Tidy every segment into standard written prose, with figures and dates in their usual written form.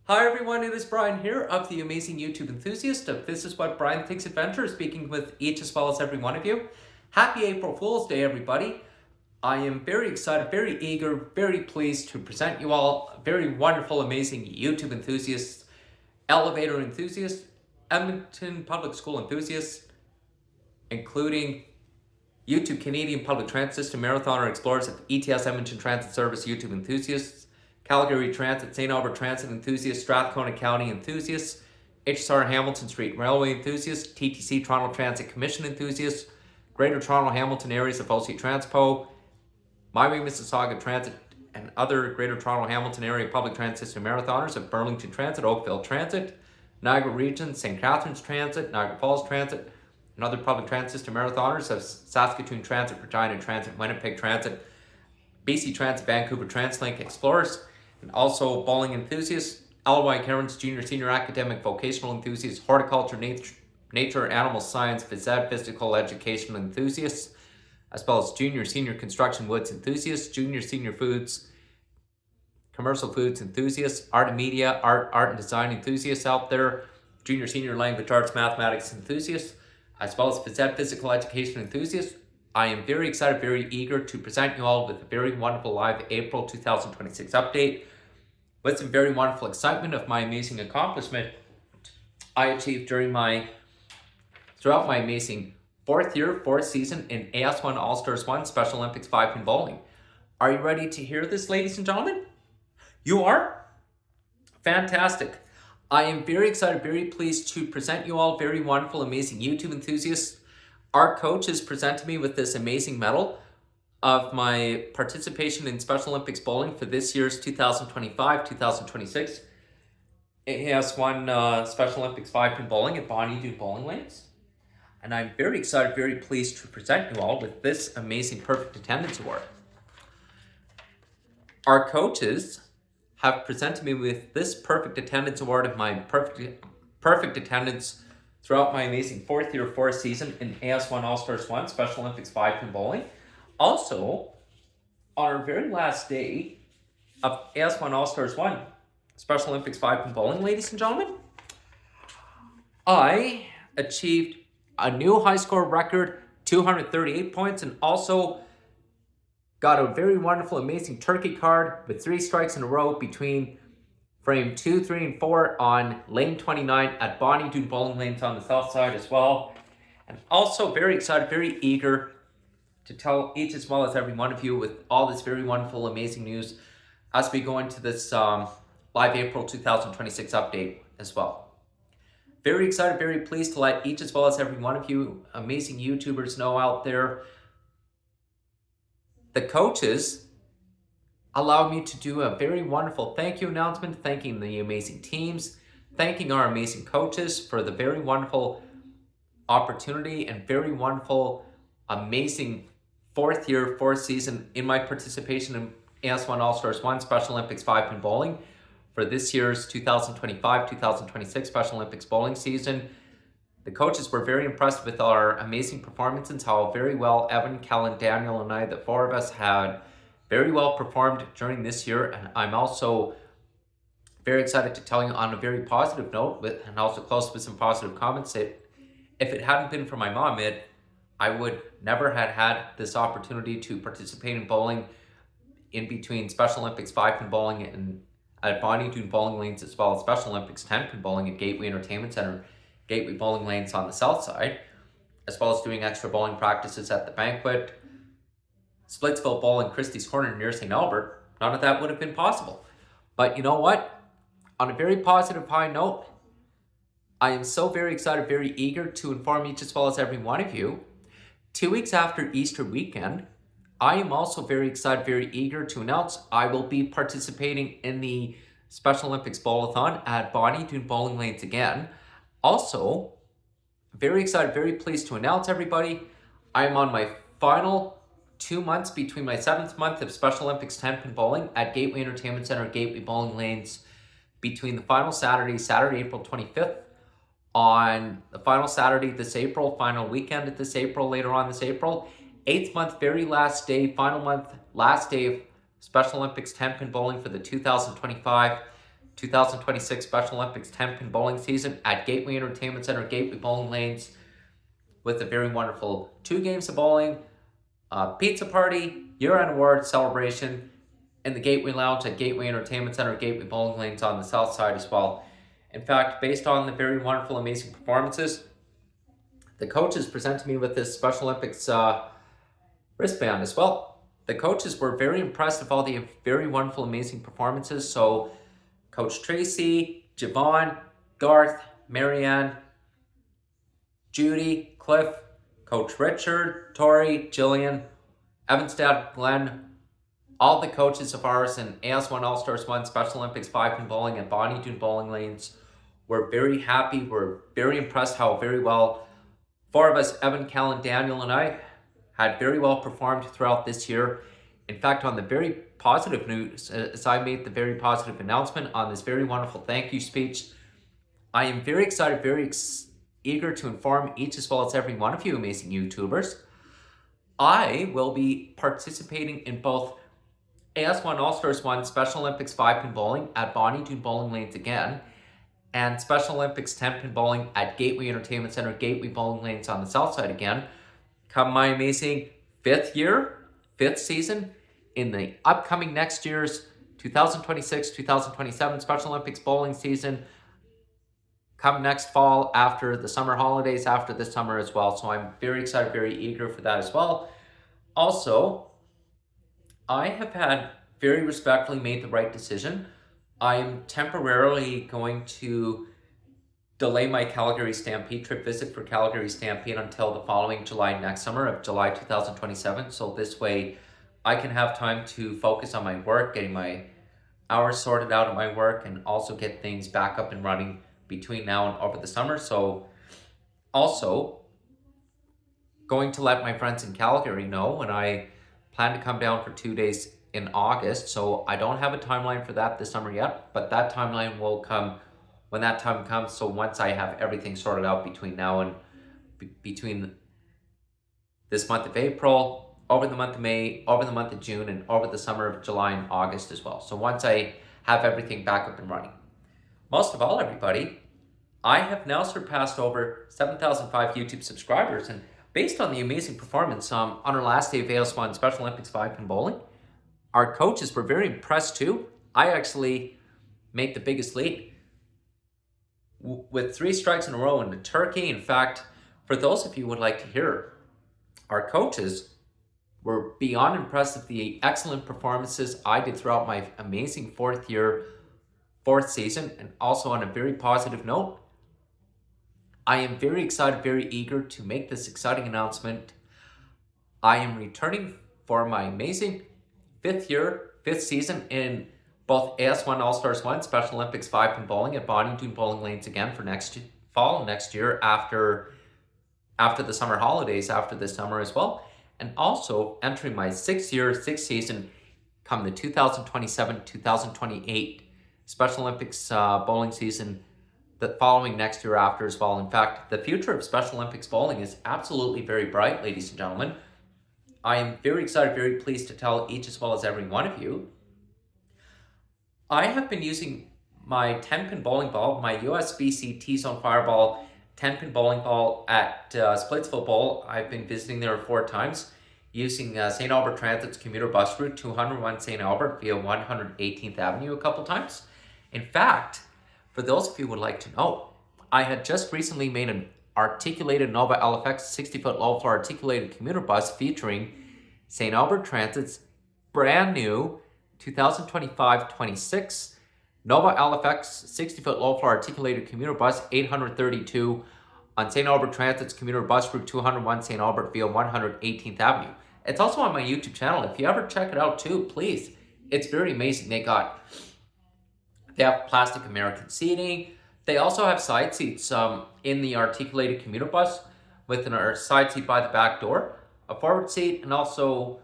Hi everyone, it is Brian here of the Amazing YouTube Enthusiast of This Is What Brian Thinks Adventure, speaking with each as well as every one of you. Happy April Fool's Day, everybody. I am very excited, very eager, very pleased to present you all a very wonderful, amazing YouTube enthusiasts, elevator enthusiasts, Edmonton Public School enthusiasts, including YouTube Canadian Public Transit System Marathoner Explorers of ETS Edmonton Transit Service YouTube enthusiasts, Calgary Transit, St. Albert Transit enthusiasts, Strathcona County enthusiasts, HSR Hamilton Street Railway enthusiasts, TTC Toronto Transit Commission enthusiasts, Greater Toronto Hamilton areas of OC Transpo, My Way Mississauga Transit, and other Greater Toronto Hamilton area public transit system marathoners of Burlington Transit, Oakville Transit, Niagara Region, St. Catharines Transit, Niagara Falls Transit, and other public transit system marathoners of Saskatoon Transit, Regina Transit, Winnipeg Transit, BC Transit, Vancouver TransLink Explorers, and also bowling enthusiasts, LY Cairns Junior Senior Academic Vocational Enthusiasts, Horticulture, Nature, Animal Science, Phys Ed, Physical Education enthusiasts, as well as Junior Senior Construction Woods enthusiasts, Junior Senior Foods, Commercial Foods enthusiasts, Art and Media, Art and Design enthusiasts out there, Junior Senior Language Arts, Mathematics enthusiasts, as well as Phys Ed, Physical Education enthusiasts. I am very excited, very eager to present you all with a very wonderful live April 2026 update with some very wonderful excitement of my amazing accomplishment I achieved throughout my amazing fourth season in AS1 All-Stars 1 Special Olympics 5-pin bowling. Are you ready to hear this, ladies and gentlemen? You are? Fantastic. I am very excited, very pleased to present you all very wonderful, amazing YouTube enthusiasts. Our coach has presented me with this amazing medal of my participation in Special Olympics bowling for this year's 2025-2026. He has won Special Olympics 5-pin bowling at Bonnie Bowling Lanes. And I'm very excited, very pleased to present you all with this amazing Perfect Attendance Award. Our coaches have presented me with this Perfect Attendance Award of my perfect attendance throughout my amazing fourth season in AS1 All-Stars 1 Special Olympics 5-pin bowling. Also, on our very last day of AS1 All-Stars 1 Special Olympics 5-pin bowling, ladies and gentlemen, I achieved a new high score record, 238 points, and also got a very wonderful, amazing turkey card with 3 strikes in a row between frame 2, 3, and 4 on lane 29 at Bonnie Bowling Lanes on the south side as well. And also very excited, very eager to tell each as well as every one of you with all this very wonderful, amazing news as we go into this live April 2026 update as well. Very excited, very pleased to let each as well as every one of you amazing YouTubers know out there. The coaches allowed me to do a very wonderful thank you announcement, thanking the amazing teams, thanking our amazing coaches for the very wonderful opportunity and very wonderful, amazing fourth season in my participation in AS1 All-Stars 1 Special Olympics 5-pin bowling for this year's 2025-2026 Special Olympics bowling season. The coaches were very impressed with our amazing performances, how very well Evan, Kellen, Daniel, and I, the 4 of us, had very well performed during this year. And I'm also very excited to tell you on a very positive note, and also close with some positive comments, that if it hadn't been for my mom, I would never have had this opportunity to participate in bowling in between Special Olympics 5-pin bowling and at Bonnie Bowling Lanes, as well as Special Olympics 10-pin bowling at Gateway Entertainment Center, Gateway Bowling Lanes on the south side, as well as doing extra bowling practices at the banquet, Splitsville Bowl and Christie's Corner near St. Albert. None of that would have been possible. But you know what? On a very positive high note, I am so very excited, very eager to inform each as well as every one of you. 2 weeks after Easter weekend, I am also very excited, very eager to announce I will be participating in the Special Olympics Bowl-A-Thon at Bonnie Bowling Lanes again. Also, very excited, very pleased to announce, everybody, I am on my final 2 months between my 7th month of Special Olympics 10-pin bowling at Gateway Entertainment Center, Gateway Bowling Lanes, between the final Saturday, April 25th, on the final Saturday this April, final weekend of this April, later on this April, 8th month, very last day, final month, last day of Special Olympics 10-pin bowling for the 2025 2026 Special Olympics 10-pin bowling season at Gateway Entertainment Center, Gateway Bowling Lanes, with a very wonderful 2 games of bowling, pizza party, year-end award celebration in the Gateway Lounge at Gateway Entertainment Center, Gateway Bowling Lanes on the south side as well. In fact, based on the very wonderful, amazing performances, the coaches presented me with this Special Olympics wristband as well. The coaches were very impressed with all the very wonderful, amazing performances. So Coach Tracy, Javon, Garth, Marianne, Judy, Cliff, Coach Richard, Tori, Jillian, Evanstad, Glenn, all the coaches of ours in AS1 All-Stars 1 Special Olympics 5-pin bowling and Bonnie Doon Bowling Lanes were very happy. We're very impressed how very well 4 of us, Evan, Callan, Daniel, and I, had very well performed throughout this year. In fact, on the very positive news, as I made the very positive announcement on this very wonderful thank you speech, I am very excited, very eager to inform each as well as every one of you amazing YouTubers. I will be participating in both AS1 All-Stars 1 Special Olympics 5-pin bowling at Bonnie Doon Bowling Lanes again, and Special Olympics 10-pin bowling at Gateway Entertainment Center, Gateway Bowling Lanes on the south side again, come my amazing 5th season in the upcoming next year's 2026-2027 Special Olympics bowling season, come next fall after the summer holidays, after this summer as well. So I'm very excited, very eager for that as well. Also, I have had very respectfully made the right decision. I am temporarily going to delay my Calgary Stampede trip visit for Calgary Stampede until the following July next summer of July 2027. So this way I can have time to focus on my work, getting my hours sorted out at my work, and also get things back up and running between now and over the summer. So also going to let my friends in Calgary know when I plan to come down for 2 days in August. So I don't have a timeline for that this summer yet, but that timeline will come when that time comes. So once I have everything sorted out between now and between this month of April, over the month of May, over the month of June, and over the summer of July and August as well. So once I have everything back up and running. Most of all, everybody, I have now surpassed over 7,005 YouTube subscribers, and based on the amazing performance on our last day of AS1 Special Olympics 5-pin bowling, our coaches were very impressed too. I actually made the biggest lead with 3 strikes in a row in the turkey. In fact, for those of you who would like to hear, our coaches were beyond impressed with the excellent performances I did throughout my amazing 4th season, and also on a very positive note, I am very excited, very eager to make this exciting announcement. I am returning for my amazing 5th season in both AS1 All-Stars 1 Special Olympics 5-pin bowling at Bonnie Doon Bowling Lanes again for next year after the summer holidays, after this summer as well. And also entering my 6th season come the 2027-2028 Special Olympics bowling season, the following next year after as well. In fact, the future of Special Olympics bowling is absolutely very bright, ladies and gentlemen. I am very excited, very pleased to tell each as well as every one of you, I have been using my 10-pin bowling ball, my USB-C T-Zone Fireball 10-pin bowling ball at Splitsville Bowl. I've been visiting there 4 times using St. Albert Transit's commuter bus route 201 St. Albert via 118th Avenue a couple times. In fact, for those of you who would like to know, I had just recently made an articulated Nova LFX 60-foot low-floor articulated commuter bus featuring St. Albert Transit's brand new 2025-26 Nova LFX 60-foot low-floor articulated commuter bus 832 on St. Albert Transit's commuter bus route 201 St. Albert via 118th Avenue. It's also on my YouTube channel. If you ever check it out too, please. It's very amazing. They have plastic American seating. They also have side seats in the articulated commuter bus with a side seat by the back door, a forward seat, and also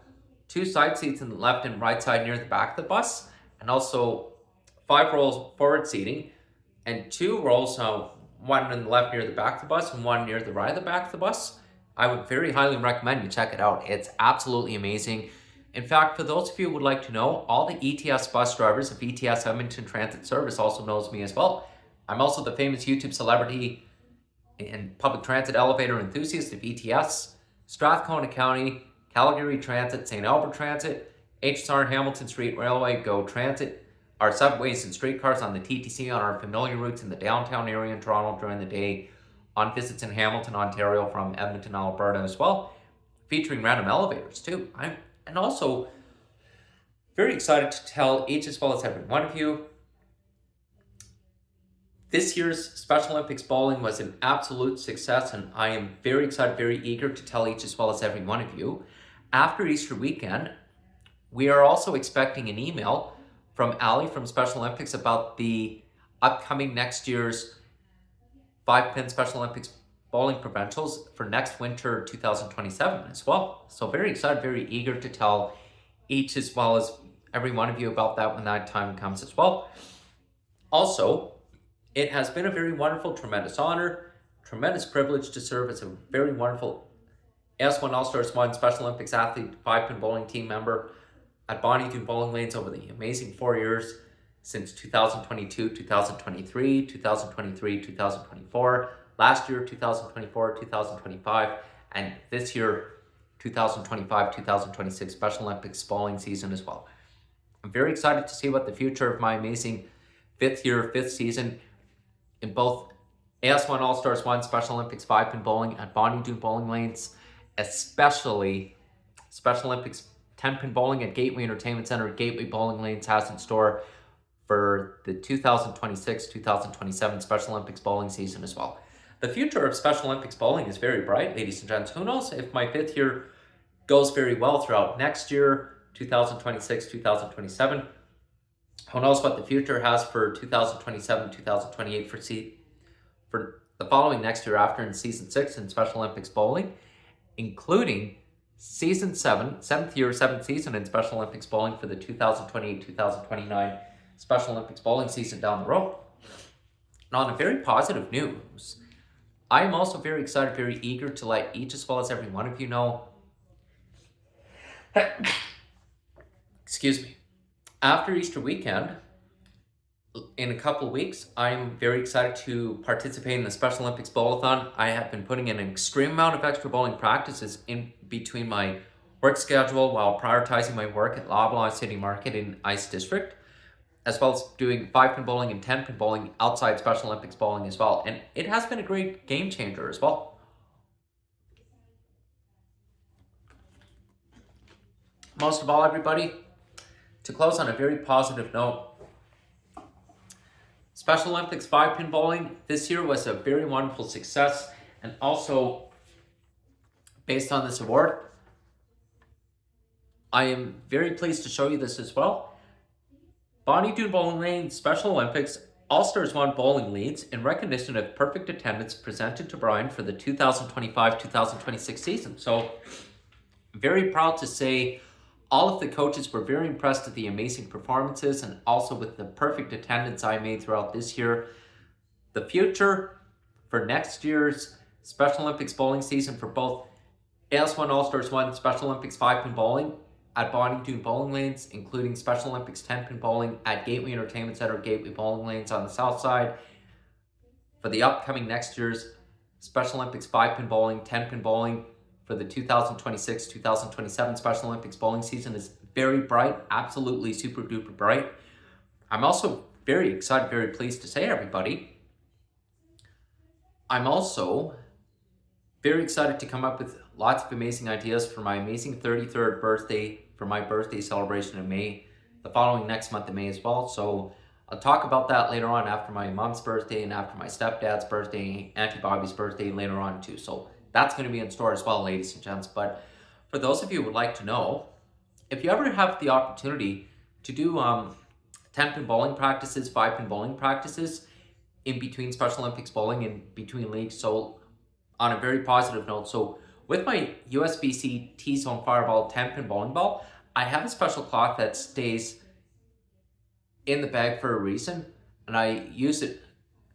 2 side seats in the left and right side near the back of the bus, and also 5 rows forward seating and 2 rows, one in the left near the back of the bus and one near the right of the back of the bus. I would very highly recommend you check it out. It's absolutely amazing. In fact, for those of you who would like to know, all the ETS bus drivers of ETS Edmonton Transit Service also knows me as well. I'm also the famous YouTube celebrity and public transit elevator enthusiast of ETS, Strathcona County, Calgary Transit, St. Albert Transit, HSR Hamilton Street Railway, GO Transit, our subways and streetcars on the TTC on our familiar routes in the downtown area in Toronto during the day, on visits in Hamilton, Ontario from Edmonton, Alberta as well, featuring random elevators too. And also very excited to tell each as well as every one of you, this year's Special Olympics bowling was an absolute success, and I am very excited, very eager to tell each as well as every one of you. After Easter weekend, we are also expecting an email from Ali from Special Olympics about the upcoming next year's 5-pin Special Olympics bowling provincials for next winter 2027 as well. So very excited, very eager to tell each as well as every one of you about that when that time comes as well. Also, it has been a very wonderful, tremendous honor, tremendous privilege to serve as a very wonderful S1 All-Stars 1 Special Olympics athlete 5-pin bowling team member at Bowl-A-Thon bowling lanes over the amazing 4 years since 2022, 2023, 2023, 2024, last year, 2024, 2025, and this year, 2025, 2026 Special Olympics bowling season as well. I'm very excited to see what the future of my amazing fifth season in both AS1 All-Stars 1 Special Olympics 5-pin bowling at Bowl-A-Thon bowling lanes, especially Special Olympics 10-pin bowling at Gateway Entertainment Center, Gateway Bowling Lanes has in store for the 2026-2027 Special Olympics bowling season as well. The future of Special Olympics bowling is very bright, ladies and gents. Who knows if my 5th year goes very well throughout next year, 2026, 2027. Who knows what the future has for 2027, 2028 for the following next year after in Season 6 in Special Olympics bowling, including Season 7, 7th season in Special Olympics bowling for the 2028-2029 Special Olympics bowling season down the road. And on a very positive news, I am also very excited, very eager to let each as well as every one of you know, excuse me, after Easter weekend, in a couple of weeks, I'm very excited to participate in the Special Olympics Bowl-A-Thon. I have been putting in an extreme amount of extra bowling practices in between my work schedule while prioritizing my work at Loblaw City Market in Ice District, as well as doing 5-pin bowling and 10-pin bowling outside Special Olympics bowling as well. And it has been a great game changer as well. Most of all, everybody, to close on a very positive note, Special Olympics 5-pin bowling this year was a very wonderful success, and also based on this award, I am very pleased to show you this as well. Bowl-A-Thon Bowling Lane Special Olympics All-Stars 1 bowling leads in recognition of perfect attendance presented to Brian for the 2025-2026 season. So, very proud to say all of the coaches were very impressed with the amazing performances and also with the perfect attendance I made throughout this year. The future for next year's Special Olympics bowling season for both AS1 All-Stars 1 Special Olympics 5-pin bowling at Bowl-A-Thon bowling lanes, including Special Olympics 10-pin bowling at Gateway Entertainment Center, Gateway Bowling Lanes on the south side. For the upcoming next year's Special Olympics 5-pin bowling, 10-pin bowling for the 2026-2027 Special Olympics bowling season is very bright, absolutely super duper bright. I'm also very excited, very pleased to say, everybody, I'm also very excited to come up with lots of amazing ideas for my amazing 33rd birthday, for my birthday celebration in May, the following next month of May as well. So I'll talk about that later on after my mom's birthday and after my stepdad's birthday, Auntie Bobby's birthday later on too. So that's going to be in store as well, ladies and gents. But for those of you who would like to know, if you ever have the opportunity to do 10-pin bowling practices, 5-pin bowling practices in between Special Olympics bowling, in between leagues, so on a very positive note, so with my USB-C T-Zone Fireball 10-pin bowling ball, I have a special cloth that stays in the bag for a reason, and I use it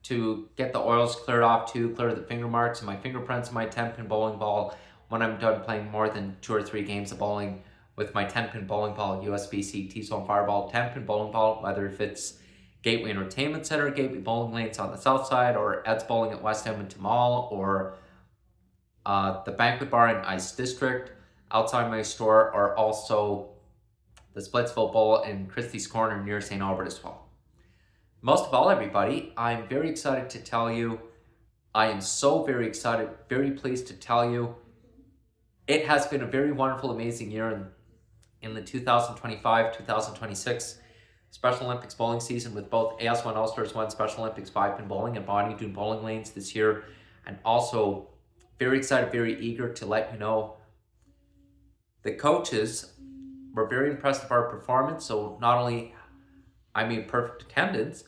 to get the oils cleared off too, clear the finger marks and my fingerprints in my 10-pin bowling ball when I'm done playing more than 2 or 3 games of bowling with my 10-pin bowling ball, USB-C T-Zone Fireball 10-pin bowling ball, whether if it's Gateway Entertainment Center, Gateway Bowling Lanes on the south side, or Ed's Bowling at West Edmonton Mall, or the Banquet Bar in Ice District outside my store, or also the Splitsville Bowl in Christie's Corner near St. Albert as well. Most of all, everybody, I'm very excited to tell you, I am so very excited, very pleased to tell you, it has been a very wonderful, amazing year in the 2025-2026 Special Olympics bowling season, with both AS1 All-Stars 1 Special Olympics 5-pin bowling and Bonnie Doon bowling lanes this year. And also very excited, very eager to let you know the coaches were very impressed with our performance. So not only I made perfect attendance,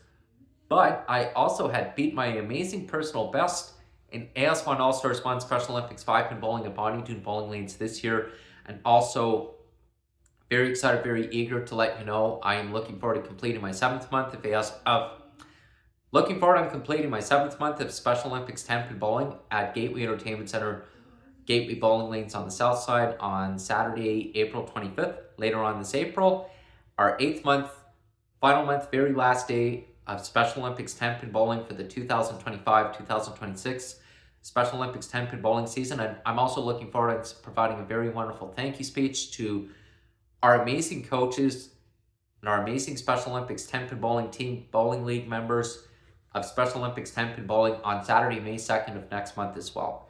but I also had beat my amazing personal best in AS1 All-Stars 1 Special Olympics 5-pin bowling at Bonnie Doon bowling lanes this year. And also very excited, very eager to let you know I am looking forward to completing my 7th month of completing my 7th month of Special Olympics 10-pin bowling at Gateway Entertainment Center, Gateway Bowling Lanes on the south side on Saturday, April 25th. Later on this April, our 8th month, final month, very last day of Special Olympics 10-pin bowling for the 2025-2026 Special Olympics 10-pin bowling season. And I'm also looking forward to providing a very wonderful thank you speech to our amazing coaches and our amazing Special Olympics 10-pin bowling team, bowling league members of Special Olympics 10-pin bowling on Saturday, May 2nd of next month as well.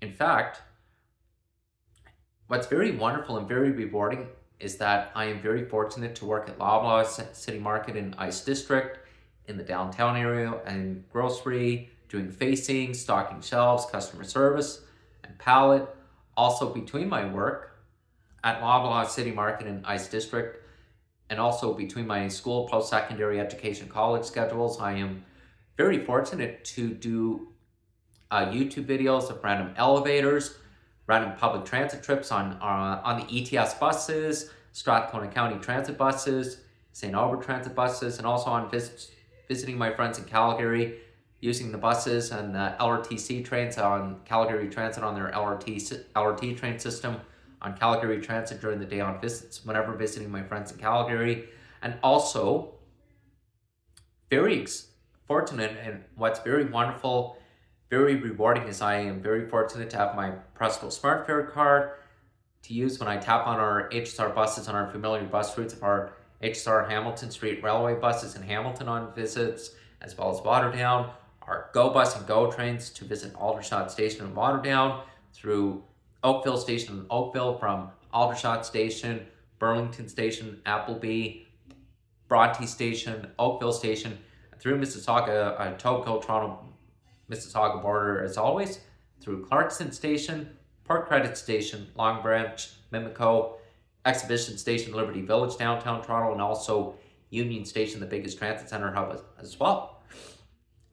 In fact, what's very wonderful and very rewarding is that I am very fortunate to work at Loblaw City Market in Ice District, in the downtown area, and grocery, doing facing, stocking shelves, customer service, and pallet. Also between my work at Bowl-A-Thon City Market in Ice District, and also between my school, post-secondary education, college schedules, I am very fortunate to do YouTube videos of random elevators, random public transit trips on the ETS buses, Strathcona County transit buses, St. Albert transit buses, and also on visiting my friends in Calgary, using the buses and the LRTC trains on Calgary Transit on their LRT train system on Calgary Transit during the day on visits, whenever visiting my friends in Calgary. And also very fortunate, and what's very wonderful, very rewarding, is I am very fortunate to have my Presto Smart Fare card to use when I tap on our HSR buses on our familiar bus routes of our HSR Hamilton Street Railway buses in Hamilton on visits, as well as Waterdown, our Go Bus and Go trains to visit Aldershot Station in Waterdown, through Oakville Station in Oakville, from Aldershot Station, Burlington Station, Appleby, Bronte Station, Oakville Station, through Mississauga, Etobicoke, Toronto, Mississauga border as always, through Clarkson Station, Port Credit Station, Long Branch, Mimico, Exhibition Station, Liberty Village, downtown Toronto, and also Union Station, the biggest transit center hub as well.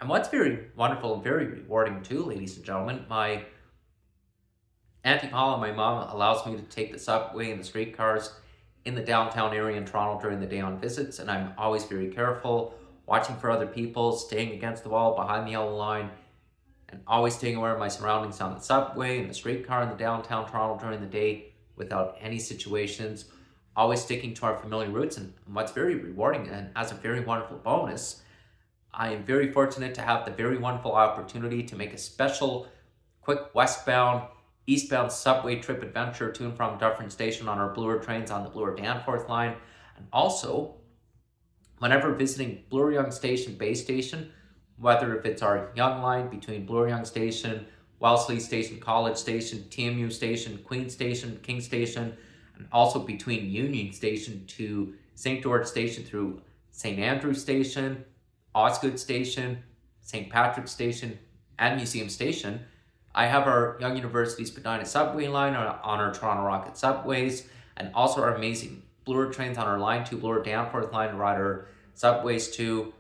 And what's very wonderful and very rewarding too, ladies and gentlemen, my Auntie Paula, my mom, allows me to take the subway and the streetcars in the downtown area in Toronto during the day on visits, and I'm always very careful, watching for other people, staying against the wall behind the yellow line, and always staying aware of my surroundings on the subway and the streetcar in the downtown Toronto during the day without any situations, always sticking to our familiar routes. And what's very rewarding, and as a very wonderful bonus, I am very fortunate to have the very wonderful opportunity to make a special, quick westbound, eastbound subway trip adventure to and from Dufferin Station on our Bloor trains on the Bloor-Danforth line. And also, whenever visiting Bloor-Yonge Station, Bay Station, whether if it's our Yonge line between Bloor-Yonge Station, Wellesley Station, College Station, TMU Station, Queen Station, King Station, and also between Union Station to St. George Station through St. Andrew Station, Osgood Station, St. Patrick's Station, and Museum Station, I have our Young University Spadina subway line on our Toronto Rocket subways, and also our amazing Bloor trains on our Line 2 Bloor-Danforth line to ride our subways to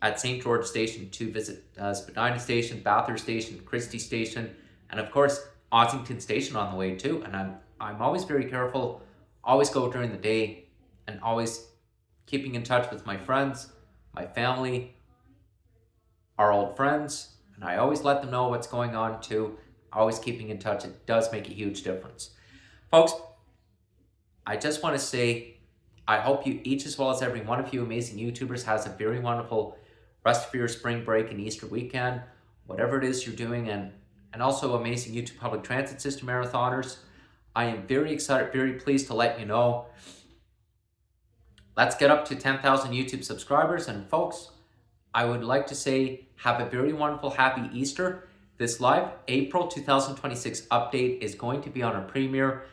at St. George Station to visit Spadina Station, Bathurst Station, Christie Station, and of course Ossington Station on the way too. And I'm always very careful, always go during the day, and always keeping in touch with my friends, my family, our old friends, and I always let them know what's going on too. Always keeping in touch. It does make a huge difference. Folks, I just want to say, I hope you, each as well as every one of you amazing YouTubers, has a very wonderful rest of your spring break and Easter weekend, whatever it is you're doing, and also amazing YouTube public transit system marathoners. I am very excited, very pleased to let you know. Let's get up to 10,000 YouTube subscribers. And folks, I would like to say, have a very wonderful, happy Easter. This live April 2026 update is going to be on a premiere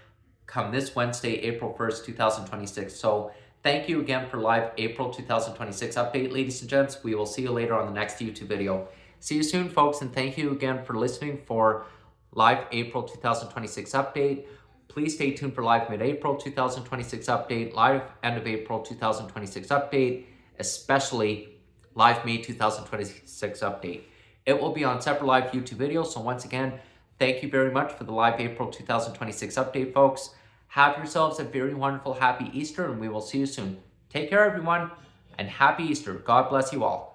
come this Wednesday, April 1st, 2026. So thank you again for live April 2026 update, ladies and gents. We will see you later on the next YouTube video. See you soon, folks, and thank you again for listening for live April 2026 update. Please stay tuned for live mid-April 2026 update, live end of April 2026 update, especially live May 2026 update. It will be on separate live YouTube videos. So once again, thank you very much for the live April 2026 update, folks. Have yourselves a very wonderful, happy Easter, and we will see you soon. Take care, everyone, and happy Easter. God bless you all.